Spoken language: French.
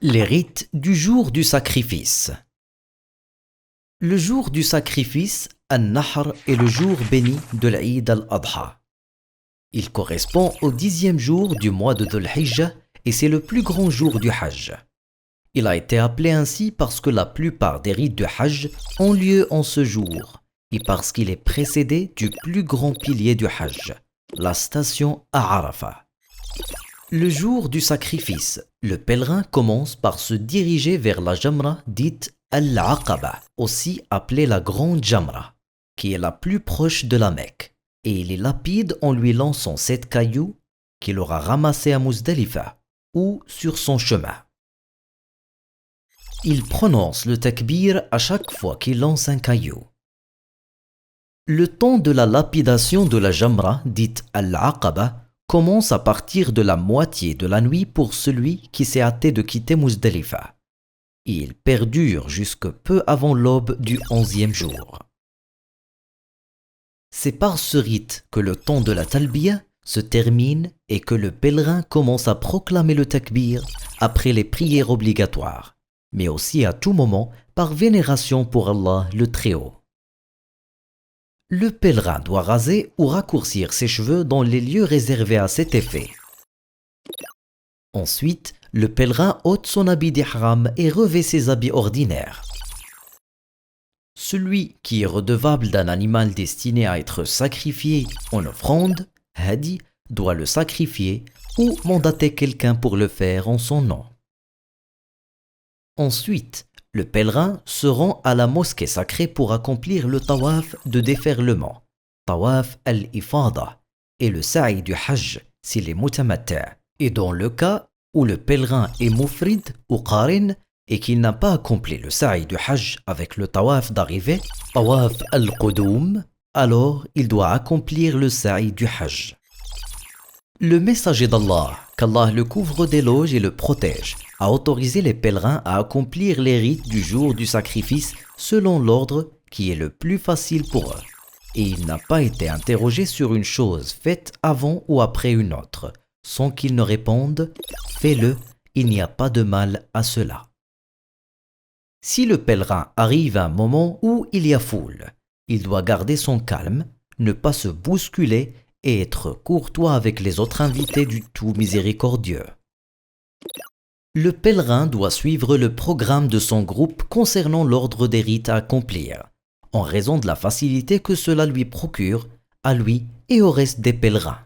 Les rites du jour du sacrifice. Le jour du sacrifice, An-Nahr, est le jour béni de l'Eid al-Adha. Il correspond au 10e jour du mois de Dhul Hijjah et c'est le plus grand jour du Hajj. Il a été appelé ainsi parce que la plupart des rites du Hajj ont lieu en ce jour et parce qu'il est précédé du plus grand pilier du Hajj, la station à Arafah. Le jour du sacrifice, le pèlerin commence par se diriger vers la Jamra dite Al-Aqaba, aussi appelée la Grande Jamra, qui est la plus proche de la Mecque, et il est lapide en lui lançant 7 cailloux qu'il aura ramassés à Muzdalifa ou sur son chemin. Il prononce le takbir à chaque fois qu'il lance un caillou. Le temps de la lapidation de la Jamra dite Al-Aqaba commence à partir de la moitié de la nuit pour celui qui s'est hâté de quitter Muzdalifa. Il perdure jusque peu avant l'aube du 11e jour. C'est par ce rite que le temps de la talbiya se termine et que le pèlerin commence à proclamer le takbir après les prières obligatoires, mais aussi à tout moment par vénération pour Allah le Très-Haut. Le pèlerin doit raser ou raccourcir ses cheveux dans les lieux réservés à cet effet. Ensuite, le pèlerin ôte son habit d'ihram et revêt ses habits ordinaires. Celui qui est redevable d'un animal destiné à être sacrifié en offrande, hadi, doit le sacrifier ou mandater quelqu'un pour le faire en son nom. Ensuite, le pèlerin se rend à la mosquée sacrée pour accomplir le tawaf de déferlement, tawaf al-ifada, et le sa'i du hajj s'il est mutamatta', et dans le cas où le pèlerin est mufrid ou qarin et qu'il n'a pas accompli le sa'i du hajj avec le tawaf d'arrivée, tawaf al-qudum, alors il doit accomplir le sa'i du hajj. Le messager d'Allah, qu'Allah le couvre d'éloges et le protège, a autorisé les pèlerins à accomplir les rites du jour du sacrifice selon l'ordre qui est le plus facile pour eux. Et il n'a pas été interrogé sur une chose faite avant ou après une autre, sans qu'il ne réponde « Fais-le, il n'y a pas de mal à cela ». Si le pèlerin arrive à un moment où il y a foule, il doit garder son calme, ne pas se bousculer et être courtois avec les autres invités du tout miséricordieux. Le pèlerin doit suivre le programme de son groupe concernant l'ordre des rites à accomplir, en raison de la facilité que cela lui procure, à lui et au reste des pèlerins.